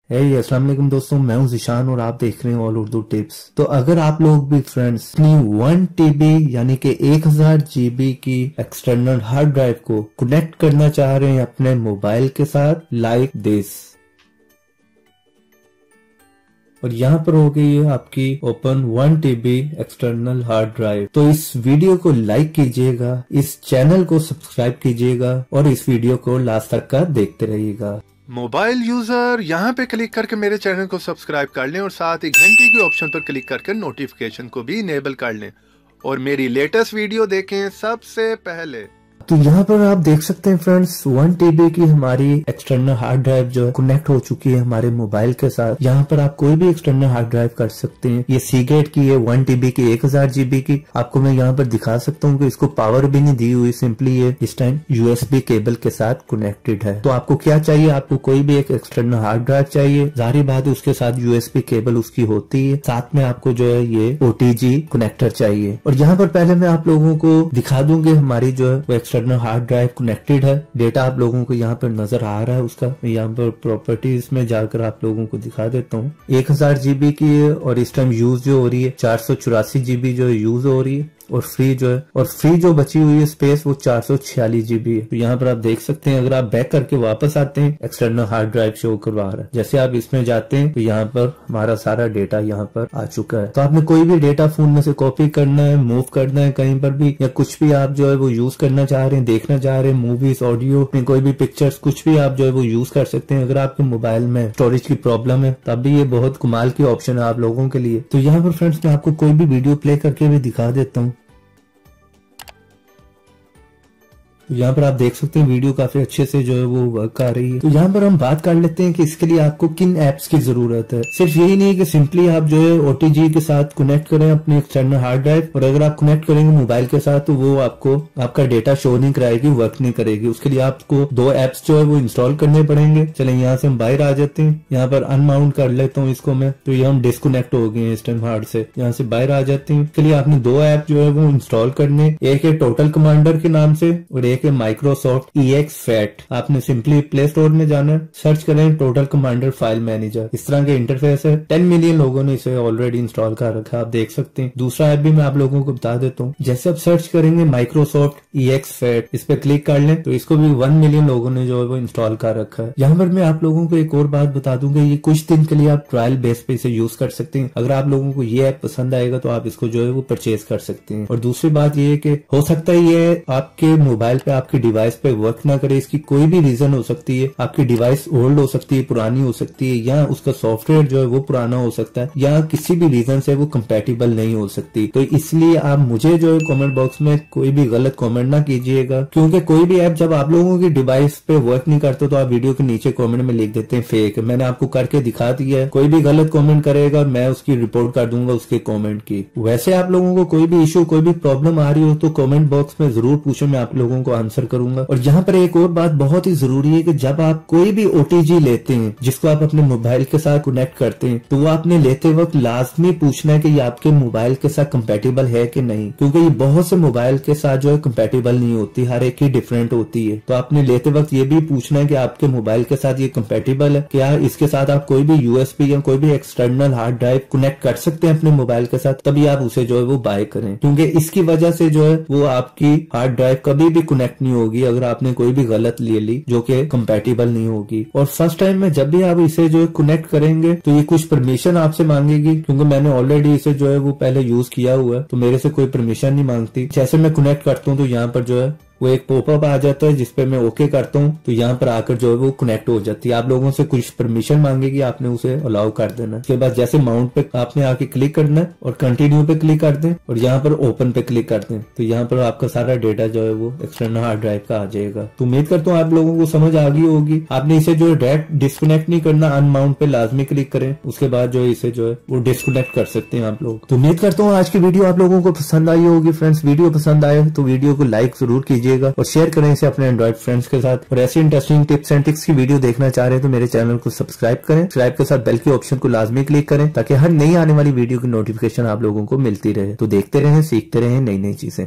अस्सलाम वालेकुम दोस्तों, मैं हूं ज़िशान और आप देख रहे हैं ऑल उर्दू टिप्स। तो अगर आप लोग भी फ्रेंड्स अपनी 1 TB यानी कि 1000 GB की एक्सटर्नल हार्ड ड्राइव को कनेक्ट करना चाह रहे हैं अपने मोबाइल के साथ लाइक दिस, और यहाँ पर हो गई है आपकी open 1 TB external hard drive. तो इस वीडियो को लाइक कीजिएगा, इस चैनल को सब्सक्राइब कीजिएगा और इस वीडियो को लास्ट तक का देखते रहिएगा। मोबाइल यूजर यहाँ पे क्लिक करके मेरे चैनल को सब्सक्राइब कर लें और साथ ही घंटी के ऑप्शन पर क्लिक करके नोटिफिकेशन को भी इनेबल कर लें और मेरी लेटेस्ट वीडियो देखें सबसे पहले। तो यहाँ पर आप देख सकते हैं फ्रेंड्स 1 TB की हमारी एक्सटर्नल हार्ड ड्राइव जो है कनेक्ट हो चुकी है हमारे मोबाइल के साथ। यहाँ पर आप कोई भी एक्सटर्नल हार्ड ड्राइव कर सकते हैं। ये सीगेट की है 1 TB की 1000 GB की। आपको मैं यहाँ पर दिखा सकता हूँ कि इसको पावर भी नहीं दी हुई, सिंपली ये इस टाइम USB केबल के साथ कनेक्टेड है। तो आपको क्या चाहिए, आपको कोई भी एक एक्सटर्नल हार्ड ड्राइव चाहिए, जाहिर बात है उसके साथ USB केबल उसकी होती है, साथ में आपको जो है ये OTG कनेक्टर चाहिए। और यहाँ पर पहले मैं आप लोगों को दिखा दूंगी हमारी जो है वो एक्सटर्नल हार्ड ड्राइव कनेक्टेड है। डेटा आप लोगों को यहाँ पर नजर आ रहा है उसका। मैं यहाँ पर प्रॉपर्टीज में जाकर आप लोगों को दिखा देता हूँ। 1000 GB की है और इस टाइम यूज जो हो रही है 484 GB जो है यूज हो रही है, और फ्री जो है और फ्री जो बची हुई है स्पेस वो 446 GB है। तो यहाँ पर आप देख सकते हैं, अगर आप बैक करके वापस आते हैं एक्सटर्नल हार्ड ड्राइव शो करवा रहा है। जैसे आप इसमें जाते हैं तो यहाँ पर हमारा सारा डेटा यहाँ पर आ चुका है। तो आपने कोई भी डेटा फोन में से कॉपी करना है, मूव करना है कहीं पर भी, या कुछ भी आप जो है वो यूज करना चाह रहे हैं, देखना चाह रहे हैं, मूवीज, ऑडियो, कोई भी पिक्चर्स, कुछ भी आप जो है वो यूज कर सकते हैं। अगर आपके मोबाइल में स्टोरेज की प्रॉब्लम है तब भी ये बहुत कमाल की ऑप्शन है आप लोगों के लिए। तो यहाँ पर फ्रेंड्स मैं आपको कोई भी वीडियो प्ले करके भी दिखा देता हूँ। तो यहाँ पर आप देख सकते हैं वीडियो काफी अच्छे से जो है वो वर्क आ रही है। तो यहाँ पर हम बात कर लेते हैं कि इसके लिए आपको किन एप्स की जरूरत है। सिर्फ यही नहीं कि सिंपली आप जो है OTG के साथ कनेक्ट करें अपने एक्सटर्नल हार्ड ड्राइव, और अगर आप कनेक्ट करेंगे मोबाइल के साथ तो वो आपको आपका डेटा शो नहीं कराएगी, वर्क नहीं करेगी। उसके लिए आपको 2 एप्स जो है वो इंस्टॉल करने पड़ेंगे। चले यहाँ से हम बाहर आ जाते हैं, यहाँ पर अनमाउंट कर लेता हूँ इसको मैं। तो ये हम डिस्कनेक्ट हो गए हैं इस टाइम हार्ड से, यहाँ से बाहर आ जाते हैं। इसके लिए आपने 2 ऐप जो है वो इंस्टॉल करने, एक है टोटल कमांडर के नाम से और एक है माइक्रोसॉफ्ट EXFAT। आपने सिंपली प्ले स्टोर में जाना है, सर्च करें टोटल कमांडर फाइल मैनेजर। इस तरह के इंटरफेस है। 10 मिलियन लोगों ने इसे ऑलरेडी इंस्टॉल कर रखा है, आप देख सकते हैं। दूसरा ऐप भी मैं आप लोगों को बता देता हूँ। जैसे आप सर्च करेंगे माइक्रोसॉफ्ट EXFAT, इस पे क्लिक कर लें तो इसको भी 1 मिलियन लोगों ने जो है वो इंस्टॉल कर रखा है। यहाँ पर मैं आप लोगों को एक और बात बता दूंगा, ये कुछ दिन के लिए आप ट्रायल बेस पे इसे यूज कर सकते हैं। अगर आप लोगों को ये ऐप पसंद आएगा तो आप इसको जो है वो परचेज कर सकते हैं। और दूसरी बात ये है कि हो सकता है ये आपके मोबाइल पे, आपके डिवाइस पे वर्क ना करे। इसकी कोई भी रीजन हो सकती है। आपकी डिवाइस ओल्ड हो सकती है, पुरानी हो सकती है, या उसका सॉफ्टवेयर जो है वो पुराना हो सकता है, या किसी भी रीजन से वो कंपैटिबल नहीं हो सकती। तो इसलिए आप मुझे जो है कमेंट बॉक्स में कोई भी गलत कमेंट ना कीजिएगा, क्योंकि कोई भी ऐप जब आप लोगों की डिवाइस पे वर्क नहीं करता तो आप वीडियो के नीचे कमेंट में लिख देते हैं फेक। मैंने आपको करके दिखा दिया है। कोई भी गलत कमेंट करेगा मैं उसकी रिपोर्ट कर दूंगा उसके कमेंट की। वैसे आप लोगों को कोई भी इशू, कोई भी प्रॉब्लम आ रही हो तो कमेंट बॉक्स में जरूर पूछो, मैं आप लोगों को आंसर करूंगा। और यहाँ पर एक और बात बहुत ही जरूरी है कि जब आप कोई भी OTG लेते हैं जिसको आप अपने मोबाइल के साथ कनेक्ट करते हैं, तो वो आपने लेते वक्त लाजमी पूछना है कि ये आपके मोबाइल के साथ कंपैटिबल है कि नहीं, क्योंकि ये बहुत से मोबाइल के साथ जो है कंपैटिबल नहीं होती, हर एक की डिफरेंट होती है। तो आपने लेते वक्त ये भी पूछना है कि आपके मोबाइल के साथ ये कंपैटिबल है, क्या इसके साथ आप कोई भी USB या कोई भी एक्सटर्नल हार्ड ड्राइव कनेक्ट कर सकते हैं अपने मोबाइल के साथ, तभी आप उसे जो है वो बाय करें। क्योंकि इसकी वजह से जो है वो आपकी हार्ड ड्राइव कभी भी कनेक्ट नहीं होगी अगर आपने कोई भी गलत ले ली जो कि कंपैटिबल नहीं होगी। और फर्स्ट टाइम में जब भी आप इसे जो है कनेक्ट करेंगे तो ये कुछ परमिशन आपसे मांगेगी, क्योंकि मैंने ऑलरेडी इसे जो है वो पहले यूज किया हुआ है तो मेरे से कोई परमिशन नहीं मांगती। जैसे मैं कनेक्ट करता हूँ तो यहाँ पर जो है वो एक पॉपअप आ जाता है जिसपे मैं ओके करता हूँ, तो यहाँ पर आकर जो है वो कनेक्ट हो जाती है। आप लोगों से कुछ परमिशन मांगेगी, आपने उसे अलाउ कर देना। उसके बाद जैसे माउंट पे आपने आके क्लिक करना है और कंटिन्यू पे क्लिक कर दें और यहाँ पर ओपन पे क्लिक कर दें, तो यहाँ पर आपका सारा डेटा जो है वो एक्सटर्नल हार्ड ड्राइव का आ जाएगा। तो उम्मीद करता हूँ आप लोगों को समझ आ गई होगी। आपने इसे जो है डायरेक्ट डिस्कनेक्ट नहीं करना, अनमाउंट पे लाजमी क्लिक करें, उसके बाद जो है इसे जो है वो डिस्कनेक्ट कर सकते हैं आप लोग। तो उम्मीद करता हूँ आज की वीडियो आप लोगों को पसंद आई होगी। फ्रेंड्स, वीडियो पसंद आए तो वीडियो को लाइक जरूर कीजिएगा और शेयर करें इसे अपने एंड्रॉइड फ्रेंड्स के साथ। और ऐसी इंटरेस्टिंग टिप्स एंड ट्रिक्स की वीडियो देखना चाह रहे हैं तो मेरे चैनल को सब्सक्राइब करें। सब्सक्राइब के साथ बेल के ऑप्शन को लाजमी क्लिक करें ताकि हर नई आने वाली वीडियो की नोटिफिकेशन आप लोगों को मिलती रहे। तो देखते रहें, सीखते रहें नई नई चीजें।